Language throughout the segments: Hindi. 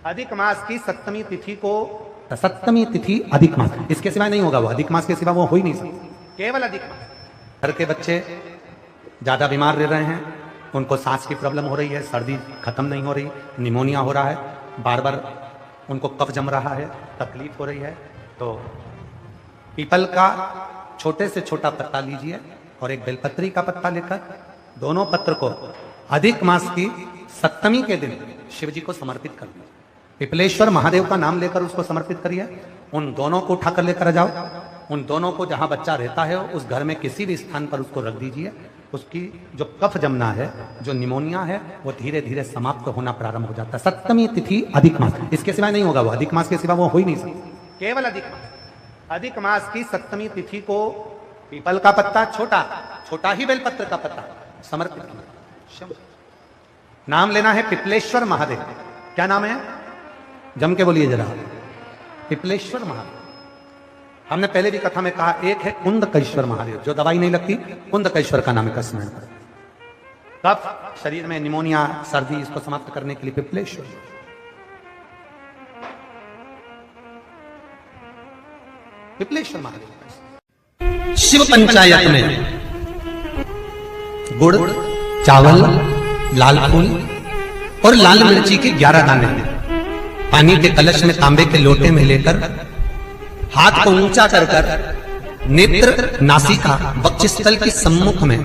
अधिक मास की सप्तमी तिथि को, सप्तमी तिथि अधिक मास, इसके सिवाय नहीं होगा वो, अधिक मास के सिवा वो हो ही नहीं सकता, केवल अधिक मास। घर के बच्चे ज्यादा बीमार रह रहे हैं, उनको सांस की प्रॉब्लम हो रही है, सर्दी खत्म नहीं हो रही, निमोनिया हो रहा है, बार बार उनको कफ जम रहा है, तकलीफ हो रही है, तो पीपल का छोटे से छोटा पत्ता लीजिए और एक बेलपत्री का पत्ता लेकर दोनों पत्र को अधिक मास की सप्तमी के दिन शिव जी को समर्पित कर दीजिए। पिपलेश्वर महादेव का नाम लेकर उसको समर्पित करिए। उन दोनों को उठाकर लेकर जाओ, उन दोनों को जहां बच्चा रहता है उस घर में किसी भी स्थान पर उसको रख दीजिए। उसकी जो कफ जमना है, जो निमोनिया है, वो धीरे धीरे समाप्त होना प्रारंभ हो जाता है। सप्तमी तिथि अधिक मास, इसके सिवाय नहीं होगा वो, अधिक मास के सिवा वो हो ही नहीं सकता, केवल अधिक मास। अधिक मास की सप्तमी तिथि को पीपल का पत्ता, छोटा छोटा ही बेलपत्र का पत्ता समर्पित किया। नाम लेना है पिपलेश्वर महादेव। क्या नाम है? जम के बोलिए जरा, पिपलेश्वर महादेव। हमने पहले भी कथा में कहा, एक है कुंदकेश्वर महादेव, जो दवाई नहीं लगती, कुंदकेश्वर का नाम का स्मरण करें। कफ, शरीर में निमोनिया, सर्दी, इसको समाप्त करने के लिए पिपलेश्वर। पिपलेश्वर महादेव। शिव पंचायत में गुड़, चावल, लाल फूल और लाल मिर्ची के 11 दाने पानी के कलश में तांबे के लोटे में लेकर हाथ को ऊंचा कर कर नेत्र, नासिका, वक्षस्थल के सम्मुख में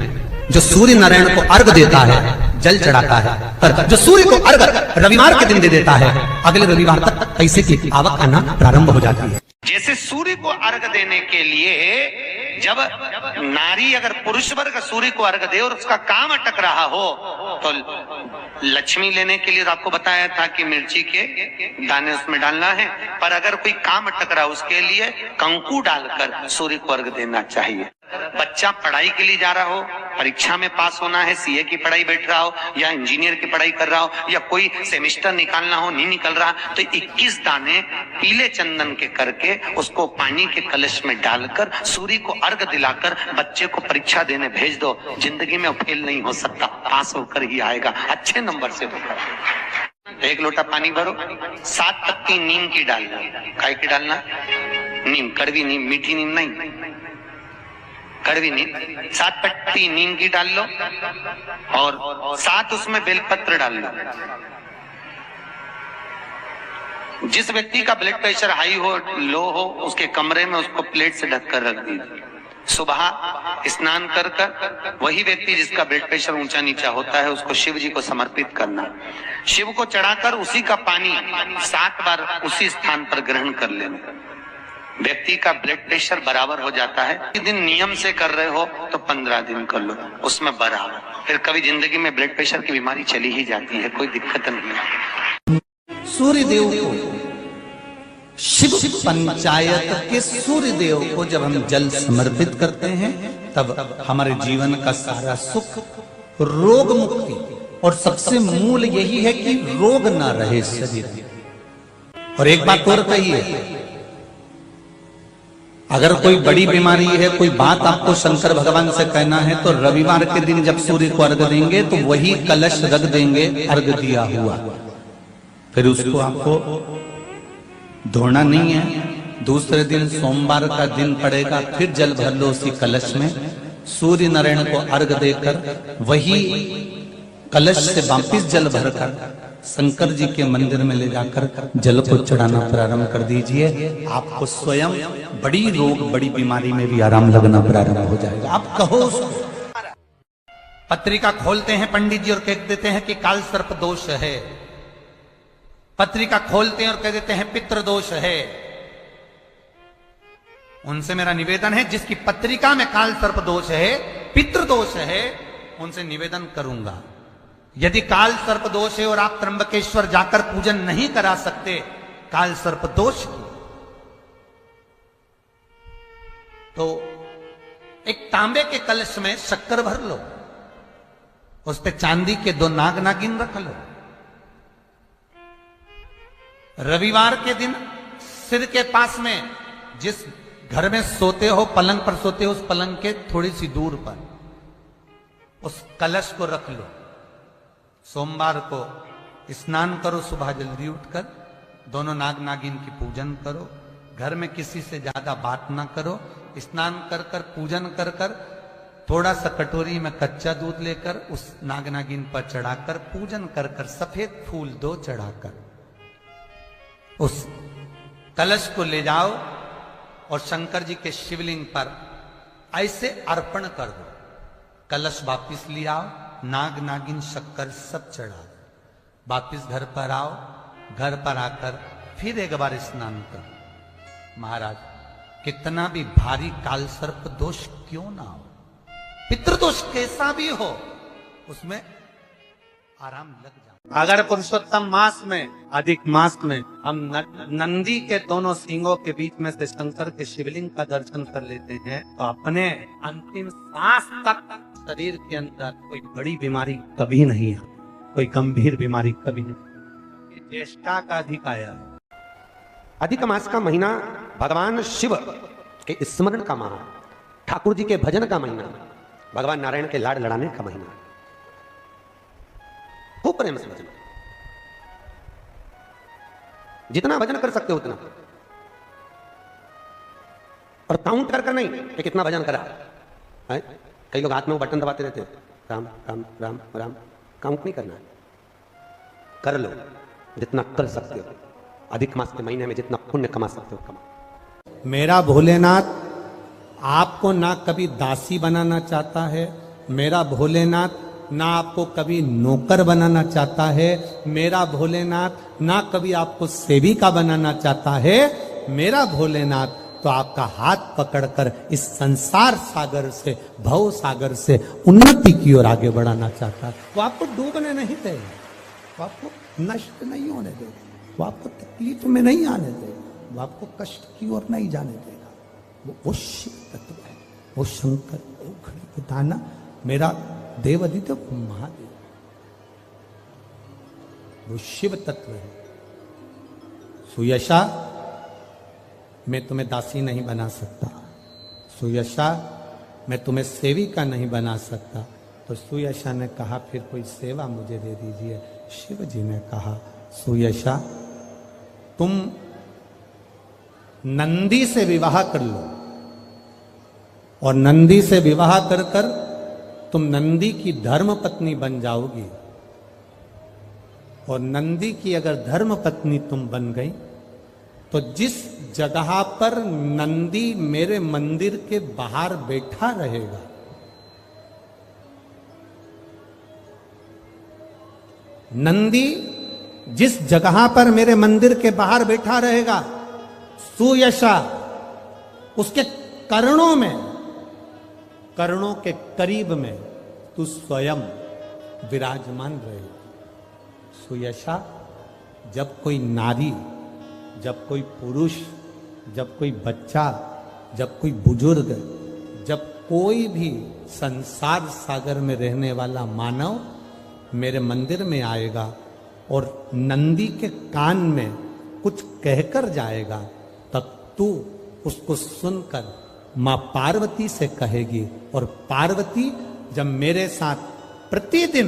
जो सूर्य नारायण को अर्घ देता है, जल चढ़ाता है, पर जो सूर्य को अर्घ रविवार के दिन दे देता है, अगले रविवार तक पैसे की आवक आना प्रारंभ हो जाती है। जैसे सूर्य को अर्घ देने के लिए जब नारी अगर पुरुष वर्ग सूर्य को अर्घ दे और उसका काम अटक रहा हो, तो लक्ष्मी लेने के लिए आपको बताया था कि मिर्ची के दाने उसमें डालना है, पर अगर कोई काम अटक रहा उसके लिए कंकु डालकर सूर्य को अर्घ देना चाहिए। बच्चा पढ़ाई के लिए जा रहा हो, परीक्षा में पास होना है, सीए की पढ़ाई बैठ रहा हो या इंजीनियर की पढ़ाई कर रहा हो या कोई सेमेस्टर निकालना हो, नहीं निकल रहा, तो 21 दाने पीले चंदन के करके उसको पानी के कलश में डालकर सूर्य को अर्घ दिलाकर बच्चे को परीक्षा देने भेज दो। जिंदगी में फेल नहीं हो सकता, पास होकर ही आएगा, अच्छे नंबर से होगा। एक लोटा पानी भरो, 7 पत्ती नीम की डालना। काय की डालना? नीम, कड़वी नीम, मीठी नीम नहीं, कड़वी नीम। 7 पत्ती नीम की डाल लो और 7 उसमें बेलपत्र डाल लो। जिस व्यक्ति का ब्लड प्रेशर हाई हो, लो हो, उसके कमरे में उसको प्लेट से ढककर रख दीजिए। सुबह स्नान कर कर वही व्यक्ति जिसका ब्लड प्रेशर ऊंचा नीचा होता है उसको शिव जी को समर्पित करना। शिव को चढ़ाकर उसी का पानी 7 बार उसी स्थान पर ग्रहण कर लेना। व्यक्ति का ब्लड प्रेशर बराबर हो जाता है। एक दिन नियम से कर रहे हो तो 15 दिन कर लो, उसमें बराबर। फिर कभी जिंदगी में ब्लड प्रेशर की बीमारी चली ही जाती है, कोई दिक्कत नहीं है। सूर्य देव को, शिव पंचायत के सूर्य देव को जब हम जल समर्पित करते हैं, तब हमारे जीवन का सारा सुख, रोग मुक्ति, और सबसे मूल यही है कि रोग ना रहे शरीर। और एक बात और कहिए, अगर कोई बड़ी बीमारी है, कोई बात आपको शंकर भगवान से कहना है, तो रविवार के दिन जब सूर्य को अर्घ देंगे तो वही कलश रख देंगे अर्घ दिया हुआ, फिर उसको आपको धोना नहीं है। दूसरे दिन सोमवार का दिन पड़ेगा, फिर जल भर लो उसी कलश में, सूर्य नारायण को अर्घ देकर वही कलश से वापिस जल भरकर शंकर जी के मंदिर में ले जाकर जल को चढ़ाना प्रारंभ कर दीजिए। आपको स्वयं बड़ी रोग, बड़ी बीमारी में भी आराम लगना प्रारंभ हो जाएगा। आप कहो उसको। पत्रिका खोलते हैं पंडित जी और कह देते हैं कि काल सर्प दोष है। पत्रिका खोलते हैं और कह देते हैं पितृ दोष है। उनसे मेरा निवेदन है, जिसकी पत्रिका में काल सर्प दोष है, पितृ दोष है, उनसे निवेदन करूंगा, यदि काल सर्प दोष है और आप त्र्यंबकेश्वर जाकर पूजन नहीं करा सकते काल सर्प दोष की, तो एक तांबे के कलश में शक्कर भर लो, उस पे चांदी के 2 नाग नागिन रख लो। रविवार के दिन सिर के पास में, जिस घर में सोते हो, पलंग पर सोते हो, उस पलंग के थोड़ी सी दूर पर उस कलश को रख लो। सोमवार को स्नान करो, सुबह जल्दी उठकर दोनों नाग नागिन की पूजन करो, घर में किसी से ज्यादा बात ना करो, स्नान कर कर पूजन कर कर थोड़ा सा कटोरी में कच्चा दूध लेकर उस नाग नागिन पर चढ़ाकर पूजन कर कर सफेद फूल दो चढ़ाकर उस कलश को ले जाओ और शंकर जी के शिवलिंग पर ऐसे अर्पण कर दो। कलश वापिस ले आओ, नाग नागिन शक्कर सब चढ़ा, वापिस घर पर आओ, घर पर आकर फिर एक बार स्नान करो। महाराज कितना भी भारी काल सर्प दोष क्यों ना हो, पितृदोष कैसा भी हो, उसमें आराम लग जाए। अगर पुरुषोत्तम मास में, अधिक मास में हम नंदी के दोनों सींगों के बीच में से शंकर के शिवलिंग का दर्शन कर लेते हैं तो अपने अंतिम सांस तक शरीर के अंदर कोई बड़ी बीमारी कभी नहीं है, कोई गंभीर बीमारी कभी नहीं। ज्येष्ठा का अधिक आया, अधिक मास का महीना भगवान शिव के स्मरण का माह, ठाकुर जी के भजन का महीना, भगवान नारायण के लाड लड़ाने का महीना। खूब प्रेम से भजन, जितना भजन कर सकते हो उतना, और काउंट कर कर नहीं कि कितना भजन करा है। कई लोग हाथ में वो बटन दबाते रहते हैं, राम राम राम राम, काउंट नहीं करना है, कर लो जितना कर सकते हो। अधिक मास के महीने में जितना पुण्य कमा सकते हो कमा। मेरा भोलेनाथ आपको ना कभी दासी बनाना चाहता है, मेरा भोलेनाथ ना आपको कभी नौकर बनाना चाहता है, मेरा भोलेनाथ ना कभी आपको सेविका बनाना चाहता है। मेरा भोलेनाथ तो आपका हाथ पकड़कर इस संसार सागर से, भव सागर से उन्नति की ओर आगे बढ़ाना चाहता है। वो आपको डूबने नहीं देगा, वो आपको नष्ट नहीं होने देगा, वो आपको तकलीफ में नहीं आने देगा, वो आपको कष्ट की ओर नहीं जाने देगा। वो शिव तत्व है, वो शंकर, वो घड़ी पुताना, मेरा देव आदित्य महादेव, वो शिव तत्व है। सुयशा मैं तुम्हें दासी नहीं बना सकता, सुयशा मैं तुम्हें सेविका नहीं बना सकता। तो सुयशा ने कहा फिर कोई सेवा मुझे दे दीजिए। शिव जी ने कहा सुयशा तुम नंदी से विवाह कर लो, और नंदी से विवाह कर कर तुम नंदी की धर्म पत्नी बन जाओगी, और नंदी की अगर धर्म पत्नी तुम बन गई तो जिस जगह पर नंदी मेरे मंदिर के बाहर बैठा रहेगा, नंदी जिस जगह पर मेरे मंदिर के बाहर बैठा रहेगा, सुयशा उसके कर्णों में, कर्णों के करीब में तू स्वयं विराजमान रहे। सुयशा जब कोई नारी, जब कोई पुरुष, जब कोई बच्चा, जब कोई बुजुर्ग, जब कोई भी संसार सागर में रहने वाला मानव मेरे मंदिर में आएगा और नंदी के कान में कुछ कहकर जाएगा, तब तू उसको सुनकर मां पार्वती से कहेगी। और पार्वती जब मेरे साथ प्रतिदिन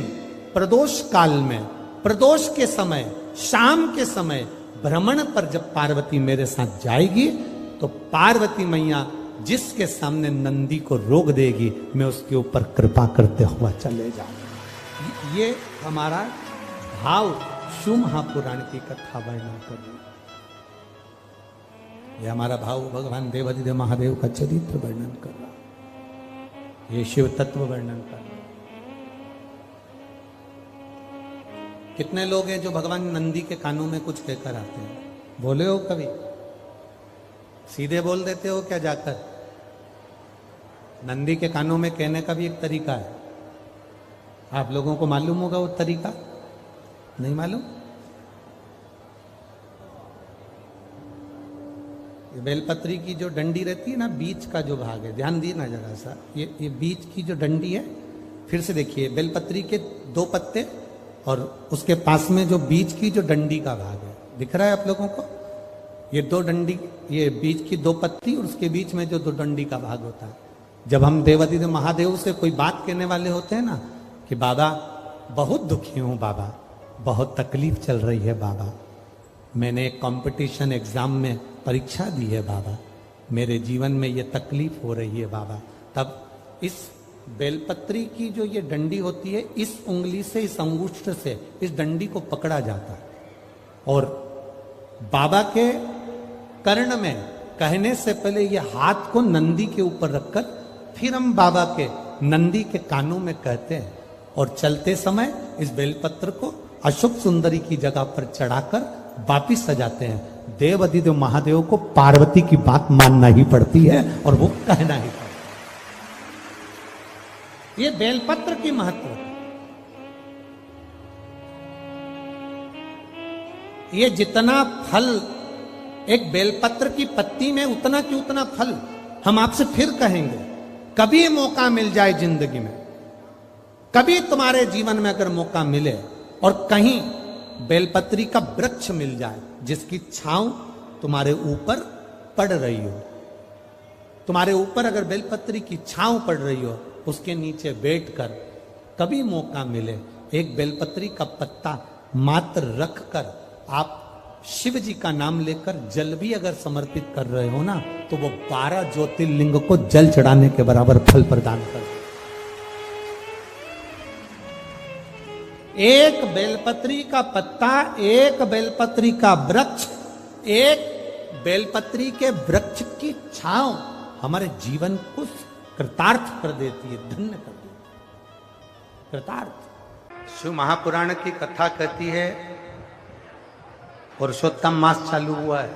प्रदोष काल में, प्रदोष के समय, शाम के समय भ्रमण पर जब पार्वती मेरे साथ जाएगी तो पार्वती मैया जिसके सामने नंदी को रोक देगी, मैं उसके ऊपर कृपा करते हुआ चले जाऊंगा। ये हमारा भाव शिव महापुराण की कथा वर्णन कर रही है। ये हमारा भाव भगवान देवादिदेव महादेव का चरित्र वर्णन कर रहा है, ये शिव तत्व वर्णन कर रहा है। कितने लोग हैं जो भगवान नंदी के कानों में कुछ कहकर आते हैं? बोले हो कभी? सीधे बोल देते हो क्या जाकर? नंदी के कानों में कहने का भी एक तरीका है, आप लोगों को मालूम होगा वो तरीका? नहीं मालूम? बेलपत्री की जो डंडी रहती है ना, बीच का जो भाग है, ध्यान दिए ना जरा सा, ये बीच की जो डंडी है, फिर से देखिए, बेलपत्री के 2 पत्ते और उसके पास में जो बीच की जो डंडी का भाग है, दिख रहा है आप लोगों को? ये 2 डंडी, ये बीच की 2 पत्ती और उसके बीच में जो 2 डंडी का भाग होता है। जब हम देवादिदेव महादेव से कोई बात कहने वाले होते हैं ना कि बाबा बहुत दुखी हूं, बाबा बहुत तकलीफ चल रही है, बाबा, मैंने एक कंपटीशन एग्जाम में परीक्षा दी है बाबा, मेरे जीवन में ये तकलीफ हो रही है बाबा। तब इस बेलपत्री की जो ये डंडी होती है, इस उंगली से, इस अंगुष्ठ से इस डंडी को पकड़ा जाता है और बाबा के कर्ण में कहने से पहले ये हाथ को नंदी के ऊपर रखकर फिर हम बाबा के नंदी के कानों में कहते हैं और चलते समय इस बेलपत्र को अशुभ सुंदरी की जगह पर चढ़ाकर वापिस सजाते हैं। देव अधिदेव महादेव को पार्वती की बात मानना ही पड़ती है और वो कहना ही पड़ता है। ये बेलपत्र की महत्व, ये जितना फल एक बेलपत्र की पत्ती में उतना की उतना फल। हम आपसे फिर कहेंगे, कभी मौका मिल जाए जिंदगी में, कभी तुम्हारे जीवन में अगर मौका मिले और कहीं बेलपत्री का वृक्ष मिल जाए जिसकी छांव तुम्हारे ऊपर पड़ रही हो, तुम्हारे ऊपर अगर बेलपत्री की छांव पड़ रही हो, उसके नीचे बैठकर कभी मौका मिले, एक बेलपत्री का पत्ता मात्र रखकर आप शिव जी का नाम लेकर जल भी अगर समर्पित कर रहे हो ना, तो वो 12 ज्योतिर्लिंग को जल चढ़ाने के बराबर फल प्रदान कर। एक बेलपत्री का पत्ता, एक बेलपत्री का वृक्ष, एक बेलपत्री के वृक्ष की छांव हमारे जीवन को कृतार्थ कर देती है, धन्य कर देती है, कृतार्थ। शिव महापुराण की कथा कहती है, पुरुषोत्तम मास चालू हुआ है,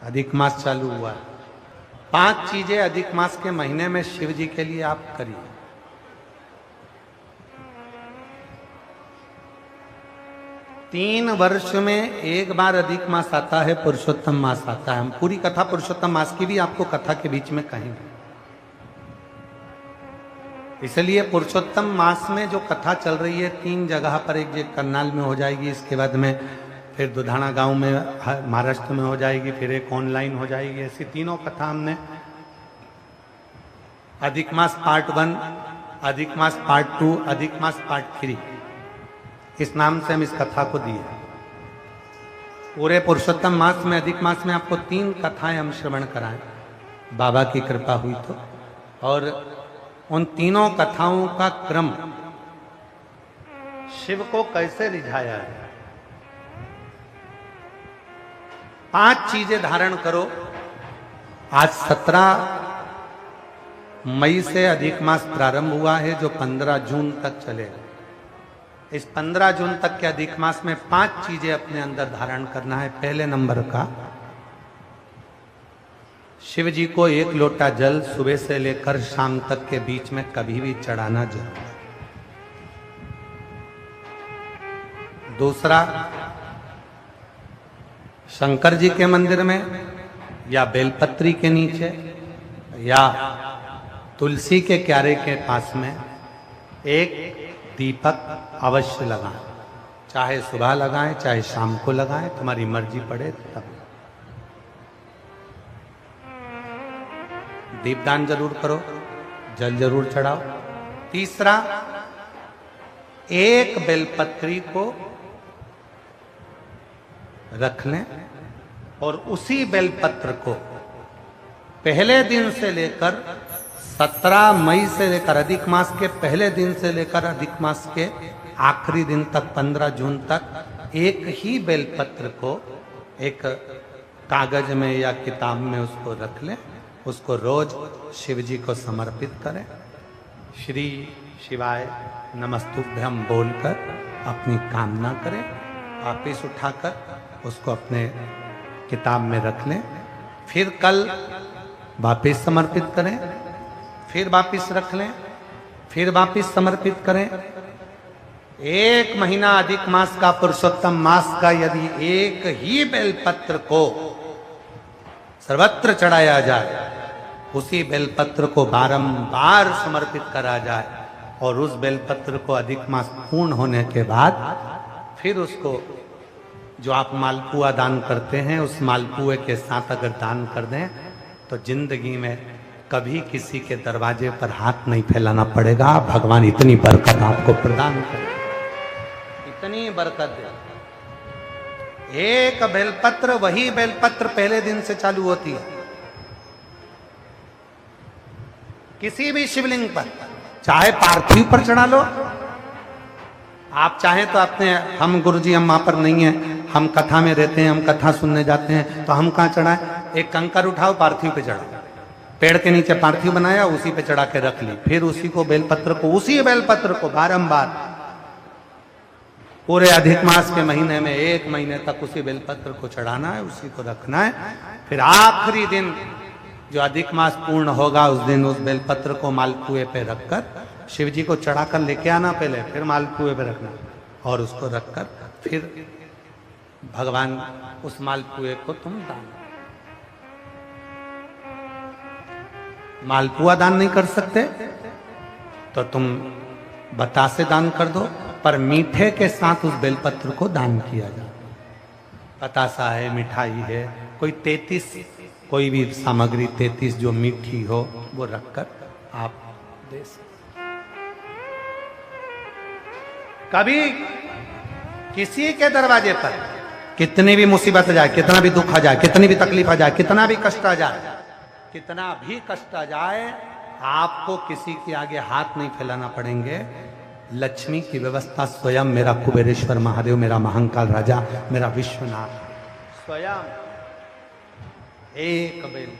अधिक मास चालू हुआ है। 5 चीजें अधिक मास के महीने में शिव जी के लिए आप करिए। तीन वर्ष में एक बार अधिक मास आता है, पुरुषोत्तम मास आता है। हम पूरी कथा पुरुषोत्तम मास की भी आपको कथा के बीच में कहेंगे। इसलिए पुरुषोत्तम मास में जो कथा चल रही है 3 जगह पर, एक जगह करनाल में हो जाएगी, इसके बाद में फिर दुधाना गांव में महाराष्ट्र में हो जाएगी, फिर एक ऑनलाइन हो जाएगी। ऐसी 3 कथा हमने अधिक मास पार्ट 1, अधिक मास पार्ट 2, अधिक मास पार्ट 3, इस नाम से हम इस कथा को दिए। पूरे पुरुषोत्तम मास में, अधिक मास में आपको 3 कथाएं हम श्रवण कराएं, बाबा की कृपा हुई तो। और उन 3 कथाओं का क्रम, शिव को कैसे रिझाया है। 5 चीजें धारण करो। आज 17 मई से अधिक मास प्रारंभ हुआ है, जो 15 जून तक चलेगा। इस 15 जून तक के अधिक मास में 5 चीजें अपने अंदर धारण करना है। पहले नंबर का, शिव जी को 1 लोटा जल सुबह से लेकर शाम तक के बीच में कभी भी चढ़ाना जरूर है। दूसरा, शंकर जी के मंदिर में या बेलपत्री के नीचे या तुलसी के क्यारे के पास में एक दीपक अवश्य लगाएं। चाहे सुबह लगाएं, चाहे शाम को लगाएं, तुम्हारी मर्जी पड़े तब। दीपदान जरूर करो, जल जरूर चढ़ाओ। तीसरा, एक बेलपत्री को रख लें और उसी बेलपत्र को पहले दिन से लेकर 17 मई से लेकर, अधिक मास के पहले दिन से लेकर अधिक मास के आखिरी दिन तक 15 जून तक एक ही बेलपत्र को एक कागज में या किताब में उसको रख लें। उसको रोज शिव जी को समर्पित करें। श्री शिवाय नमस्तुभ्यम बोलकर अपनी कामना करें। वापिस उठाकर उसको अपने किताब में रख लें। फिर कल वापिस समर्पित करें, फिर वापिस रख लें, फिर वापिस समर्पित करें। 1 महीना अधिक मास का, पुरुषोत्तम मास का, यदि एक ही बेलपत्र को सर्वत्र चढ़ाया जाए, उसी बेलपत्र को बारंबार समर्पित करा जाए और उस बेलपत्र को अधिक मास पूर्ण होने के बाद फिर उसको जो आप मालपुआ दान करते हैं, उस मालपुए के साथ अगर दान कर दें तो जिंदगी में कभी किसी के दरवाजे पर हाथ नहीं फैलाना पड़ेगा। भगवान इतनी बरकत आपको प्रदान करे, इतनी बरकत दे। एक बेलपत्र, वही बेलपत्र पहले दिन से चालू होती है। किसी भी शिवलिंग पर, चाहे पार्थिव पर चढ़ा लो, आप चाहें तो अपने, हम गुरुजी हम वहां पर नहीं है, हम कथा में रहते हैं, हम कथा सुनने जाते हैं, तो हम कहां चढ़ाएं? एक कंकर उठाओ, पार्थिव पे चढ़ाओ, पेड़ के नीचे पार्थिव बनाया, उसी पे चढ़ा के रख ली, फिर उसी को बेलपत्र को, उसी बेलपत्र को बारंबार पूरे अधिक मास के महीने में 1 महीने तक उसी बेलपत्र को चढ़ाना है, उसी को रखना है। फिर आखिरी दिन जो अधिक मास पूर्ण होगा, उस दिन उस बेलपत्र को मालपुए पे रखकर शिव जी को चढ़ाकर लेके आना पहले, फिर मालपुए पे रखना, और उसको रखकर फिर भगवान उस मालपुए को तुम दान। मालपुआ दान नहीं कर सकते तो तुम बतासे दान कर दो, पर मीठे के साथ उस बेलपत्र को दान किया जाए। बतासा है, मिठाई है, कोई 33 कोई भी सामग्री 33 जो मीठी हो वो रखकर आप दे सकते। कभी किसी के दरवाजे पर कितनी भी मुसीबत आ जाए, कितना भी दुख आ जाए, कितनी भी तकलीफ आ जाए, कितना भी कष्ट आ जाए, कितना भी कष्ट आ जाए, आपको किसी के आगे हाथ नहीं फैलाना पड़ेंगे। लक्ष्मी की व्यवस्था स्वयं मेरा कुबेरेश्वर महादेव, मेरा महाकाल राजा, मेरा विश्वनाथ स्वयं एक बेल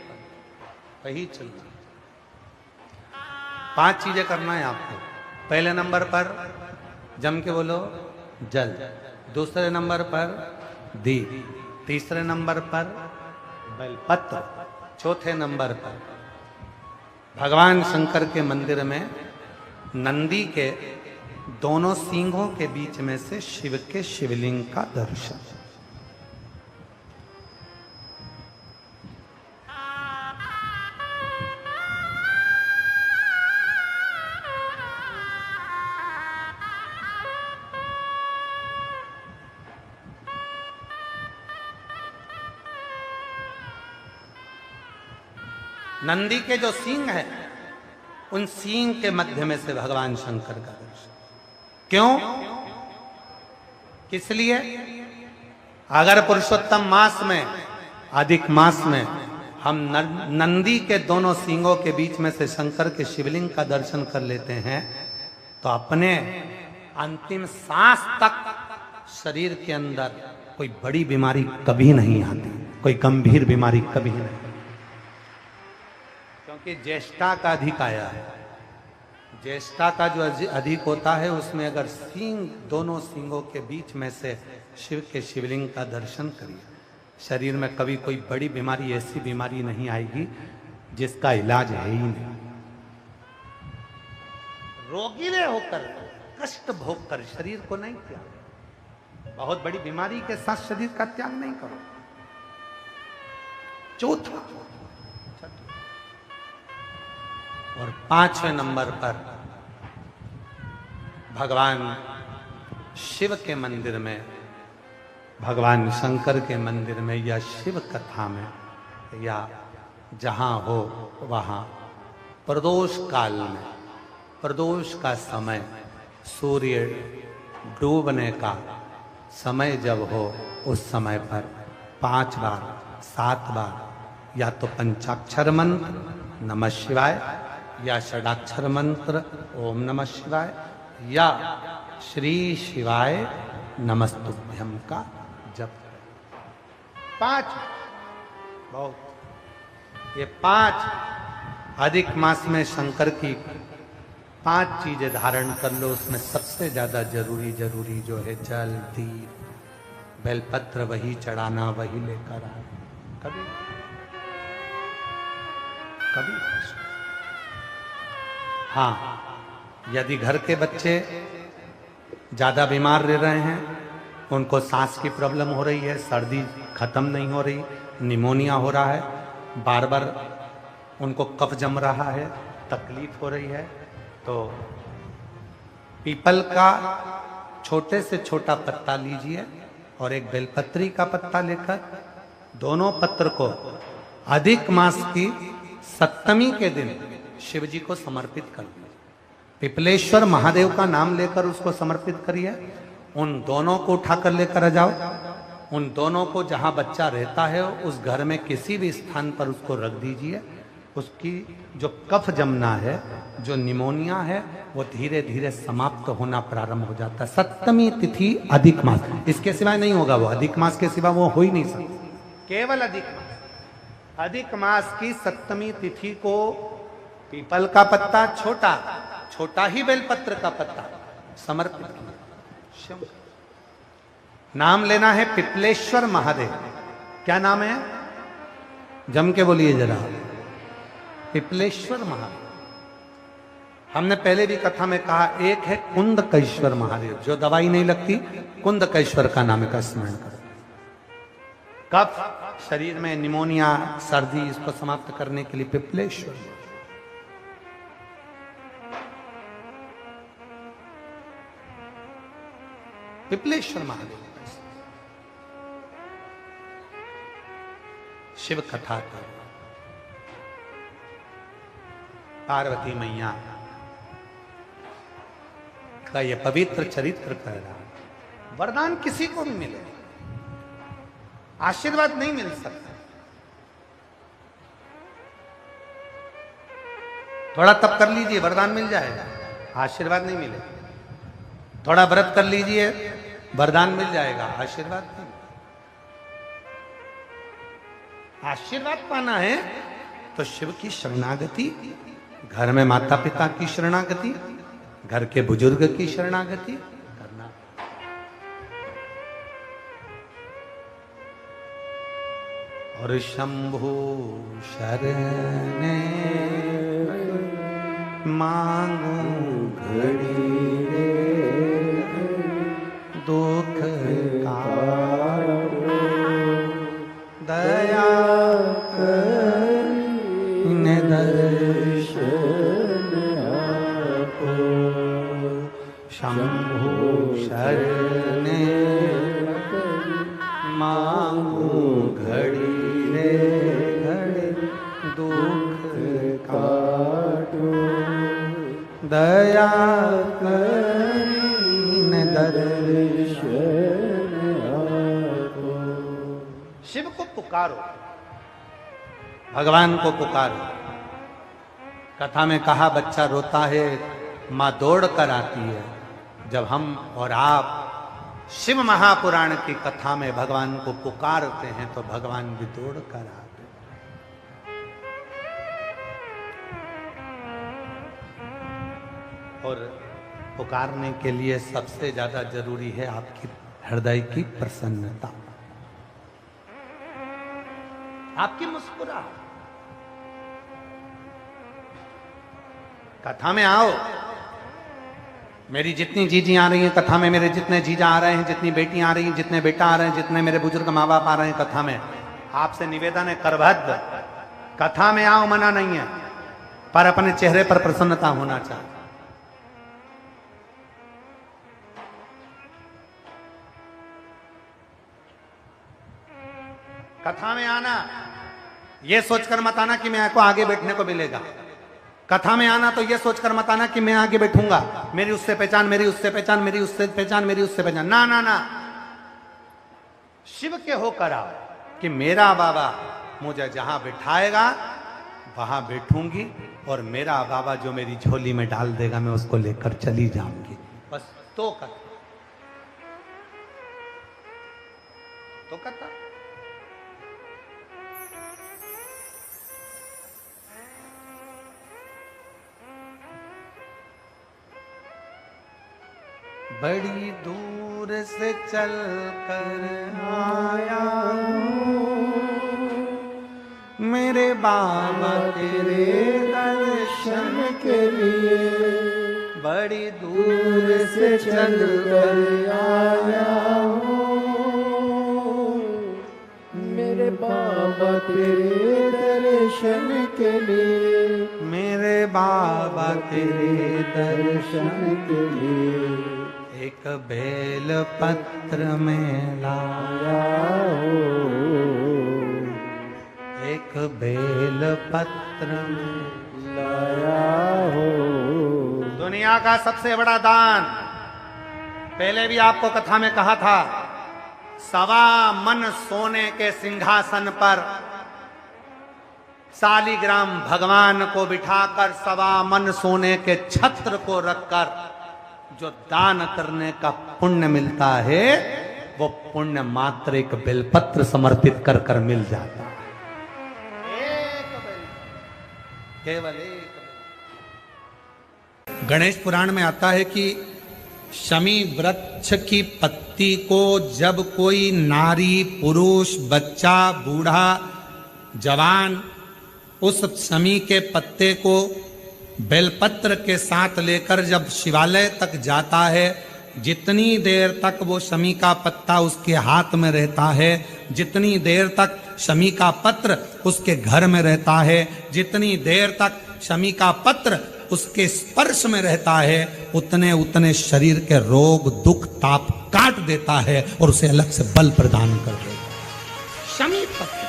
वही चलना। 5 चीजें करना है आपको। पहले नंबर पर जम के बोलो जल, दूसरे नंबर पर दीप, तीसरे नंबर पर बेलपत्र, चौथे नंबर पर भगवान शंकर के मंदिर में नंदी के दोनों सींगों के बीच में से शिव के शिवलिंग का दर्शन। नंदी के जो सींग है, उन सींग के मध्य में से भगवान शंकर का दर्शन। क्यों? किस लिए? अगर पुरुषोत्तम मास में, अधिक मास में हम नंदी के दोनों सींगों के बीच में से शंकर के शिवलिंग का दर्शन कर लेते हैं, तो अपने अंतिम सांस तक शरीर के अंदर कोई बड़ी बीमारी कभी नहीं आती, कोई गंभीर बीमारी कभी नहीं, क्योंकि ज्येष्ठा का अधिक आया है। ज्येष्ठा का जो अधिक होता है, उसमें अगर सींग, दोनों सींगों के बीच में से शिव के शिवलिंग का दर्शन करिए, शरीर में कभी कोई बड़ी बीमारी, ऐसी बीमारी नहीं आएगी जिसका इलाज है ही नहीं। रोगीले होकर, कष्ट भोग कर शरीर को नहीं त्याग, बहुत बड़ी बीमारी के साथ शरीर का त्याग नहीं करो। चौथा और 5वें नंबर पर भगवान शिव के मंदिर में, भगवान शंकर के मंदिर में, या शिव कथा में, या जहां हो वहां प्रदोष काल में, प्रदोष का समय, सूर्य डूबने का समय जब हो, उस समय पर 5 बार 7 बार या तो पंचाक्षर मंत्र नमः शिवाय, या षडाक्षर मंत्र ओम नमः शिवाय, या श्री शिवाय नमस्तुभ्यम का जप करें। 5 बहुत, ये 5 अधिक मास में शंकर की 5 चीजें धारण कर लो। उसमें सबसे ज्यादा जरूरी जो है जल, दीप, बेलपत्र, वही चढ़ाना, वही लेकर आना। कभी कभी हाँ, यदि घर के बच्चे ज्यादा बीमार रह रहे हैं, उनको सांस की प्रॉब्लम हो रही है, सर्दी खत्म नहीं हो रही, निमोनिया हो रहा है, बार बार उनको कफ जम रहा है, तकलीफ हो रही है, तो पीपल का छोटे से छोटा पत्ता लीजिए और एक बेलपत्री का पत्ता लेकर दोनों पत्र को अधिक मास की 7वीं के दिन शिव जी को समर्पित कर दिए। पिपलेश्वर महादेव का नाम लेकर उसको समर्पित करिए उन दोनों को उठाकर लेकर आ जाओ, उन दोनों को जहां बच्चा रहता है उस घर में किसी भी स्थान पर उसको रख दीजिए। उसकी जो कफ जमना है, जो निमोनिया है, वो धीरे धीरे समाप्त होना प्रारंभ हो जाता है। सप्तमी तिथि अधिक मास, इसके सिवाय नहीं होगा वो, अधिक मास के सिवा वो हो ही नहीं सकता, केवल अधिक मास। अधिक मास की सप्तमी तिथि को पीपल का पत्ता, छोटा छोटा ही बेलपत्र का पत्ता समर्पित किया। नाम लेना है पिपलेश्वर महादेव। क्या नाम है? जम के बोलिए जरा, पिपलेश्वर महादेव। हमने पहले भी कथा में कहा, एक है कुंदकेश्वर महादेव, जो दवाई नहीं लगती, कुंदकेश्वर का नाम का स्मरण करो। कफ शरीर में, निमोनिया, सर्दी, इसको समाप्त करने के लिए पिपलेश्वर। पिपलेश्वर महादेव शिव कथा का पार्वती मैया का यह पवित्र चरित्र कर रहा है। वरदान किसी को भी मिले, आशीर्वाद नहीं मिल सकता। थोड़ा तप कर लीजिए, वरदान मिल जाएगा, आशीर्वाद नहीं मिलेगा। थोड़ा व्रत कर लीजिए, वरदान मिल जाएगा, आशीर्वाद नहीं। आशीर्वाद पाना है तो शिव की शरणागति, घर में माता पिता की शरणागति, घर के बुजुर्ग की शरणागति करना। और शंभु शरणे मांगू घड़ी दुख काटो, दया करीने दर्शन आपो। शंभु शरणे मांगू घड़ी रे घड़ी दुख काटो, दया करीने दर्शन आपो। शिव को पुकारो, भगवान को पुकारो। कथा में कहा, बच्चा रोता है, मां दौड़ कर आती है। जब हम और आप शिव महापुराण की कथा में भगवान को पुकारते हैं तो भगवान भी दौड़ कर आते हैं। और पुकारने के लिए सबसे ज्यादा जरूरी है आपकी हृदय की प्रसन्नता, आपकी मुस्कुराहट। कथा में आओ, मेरी जितनी जीजी आ रही हैं कथा में, मेरे जितने जीजा आ रहे हैं, जितनी बेटियां आ रही हैं, जितने बेटा आ रहे हैं, जितने मेरे बुजुर्ग माँ बाप आ रहे हैं कथा में, आपसे निवेदन है करभद्र, कथा में आओ, मना नहीं है, पर अपने चेहरे पर प्रसन्नता होना चाहिए। कथा में आना, यह सोचकर मत आना कि मैं को आगे बैठने को मिलेगा। कथा में आना तो यह सोचकर मत आना कि मैं आगे बैठूंगा, मेरी उससे पहचान, मेरी उससे पहचान, मेरी उससे पहचान, मेरी उससे पहचान। ना ना ना, शिव के होकर आओ कि मेरा बाबा मुझे जहां बिठाएगा वहां बैठूंगी, और मेरा बाबा जो मेरी झोली में डाल देगा मैं उसको लेकर चली जाऊंगी। बस तो कथा बड़ी दूर से चल कर आया मेरे बाबा तेरे दर्शन के लिए, बड़ी दूर से चल कर आया मेरे बाबा तेरे दर्शन के लिए, मेरे बाबा तेरे दर्शन के लिए। एक बेल पत्र में लाया एक बेल पत्र में लाया हो। दुनिया का सबसे बड़ा दान पहले भी आपको कथा में कहा था, सवा मन सोने के सिंहासन पर शालिग्राम भगवान को बिठाकर सवा मन सोने के छत्र को रखकर जो दान करने का पुण्य मिलता है, वो पुण्य मात्र एक बेलपत्र समर्पित कर कर मिल जाता है। केवल एक। गणेश पुराण में आता है कि शमी वृक्ष की पत्ती को जब कोई नारी, पुरुष, बच्चा, बूढ़ा, जवान उस शमी के पत्ते को बेलपत्र के साथ लेकर जब शिवालय तक जाता है, जितनी देर तक वो शमी का पत्ता उसके हाथ में रहता है, जितनी देर तक शमी का पत्र उसके घर में रहता है, जितनी देर तक शमी का पत्र उसके स्पर्श में रहता है, उतने उतने शरीर के रोग, दुख, ताप काट देता है और उसे अलग से बल प्रदान कर देता है। शमी पत्र।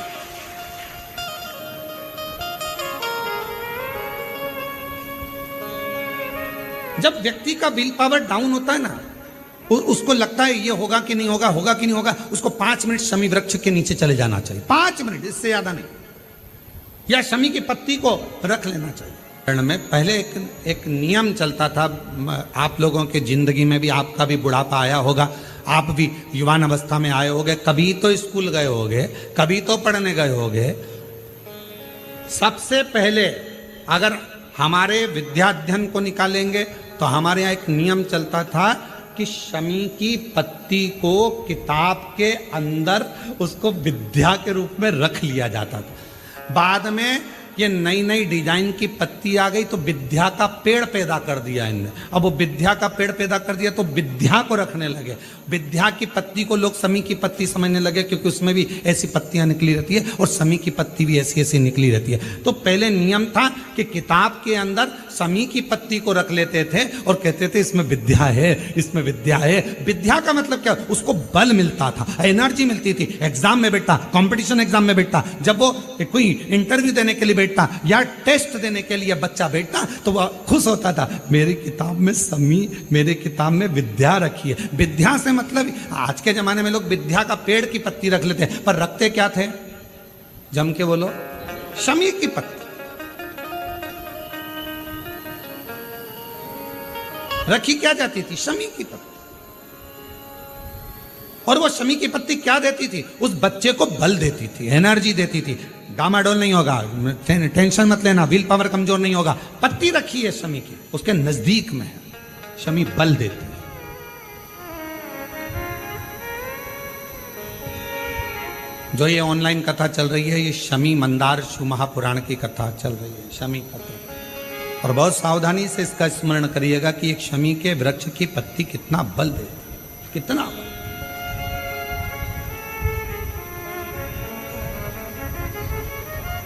जब व्यक्ति का विल पावर डाउन होता है ना, और उसको लगता है ये होगा कि नहीं होगा, होगा कि नहीं होगा, उसको 5 मिनट शमी वृक्ष के नीचे चले जाना चाहिए। 5 मिनट, इससे ज्यादा नहीं। या शमी की पत्ती को रख लेना चाहिए। में पहले एक नियम चलता था, आप लोगों के जिंदगी में भी, आपका भी बुढ़ापा आया होगा, आप भी युवान अवस्था में आए होंगे, कभी तो स्कूल गए होंगे, कभी तो पढ़ने गए होंगे। सबसे पहले अगर हमारे विद्याध्ययन को निकालेंगे तो हमारे यहाँ एक नियम चलता था कि शमी की पत्ती को किताब के अंदर उसको विद्या के रूप में रख लिया जाता था। बाद में ये नई नई डिजाइन की पत्ती आ गई तो विद्या का पेड़ पैदा कर दिया इनने। अब वो विद्या का पेड़ पैदा कर दिया तो विद्या को रखने लगे। विद्या की पत्ती को लोग शमी की पत्ती समझने लगे, क्योंकि उसमें भी ऐसी पत्तियां निकली रहती है और शमी की पत्ती भी ऐसी ऐसी निकली रहती है। तो पहले नियम था कि किताब के अंदर शमी की पत्ती को रख लेते थे और कहते थे इसमें विद्या है, इसमें विद्या है। विद्या का मतलब क्या? उसको बल मिलता था, एनर्जी मिलती थी। एग्जाम में बैठता, कंपटीशन एग्जाम में बैठता, जब वो कोई इंटरव्यू देने के लिए बैठता या टेस्ट देने के लिए बच्चा बैठता तो वह खुश होता था, मेरी किताब में शमी, मेरे किताब में विद्या रखी है। विद्या से मतलब आज के जमाने में लोग विद्या का पेड़ की पत्ती रख लेते हैं, पर रखते क्या थे? जम के बोलो, शमी की पत्ती रखी क्या जाती थी? शमी की पत्ती। और वो शमी की पत्ती क्या देती थी? उस बच्चे को बल देती थी, एनर्जी देती थी। डामाडोल नहीं होगा, टेंशन मत लेना, विल पावर कमजोर नहीं होगा। पत्ती रखी है शमी की, उसके नजदीक में है, शमी बल देती है। जो ये ऑनलाइन कथा चल रही है, ये शमी मंदार शिव महापुराण की कथा चल रही है, शमी पत्र। और बहुत सावधानी से इसका स्मरण करिएगा कि एक शमी के वृक्ष की पत्ती कितना बल देती है, कितना बल।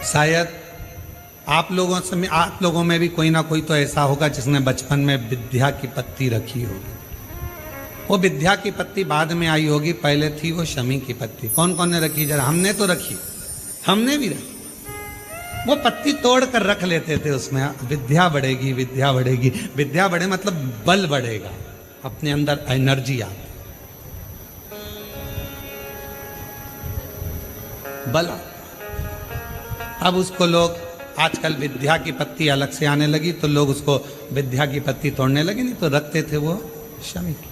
शायद आप लोगों में भी कोई ना कोई तो ऐसा होगा जिसने बचपन में विद्या की पत्ती रखी होगी। वो विद्या की पत्ती बाद में आई होगी, पहले थी वो शमी की पत्ती। कौन कौन ने रखी? जरा हमने तो रखी, हमने भी रखी। वो पत्ती तोड़ कर रख लेते थे, उसमें विद्या बढ़ेगी, विद्या बढ़ेगी। विद्या बढ़े मतलब बल बढ़ेगा, अपने अंदर एनर्जी आती, बल। अब उसको लोग आजकल विद्या की पत्ती अलग से आने लगी तो लोग उसको विद्या की पत्ती तोड़ने लगे, नहीं तो रखते थे वो शमी की।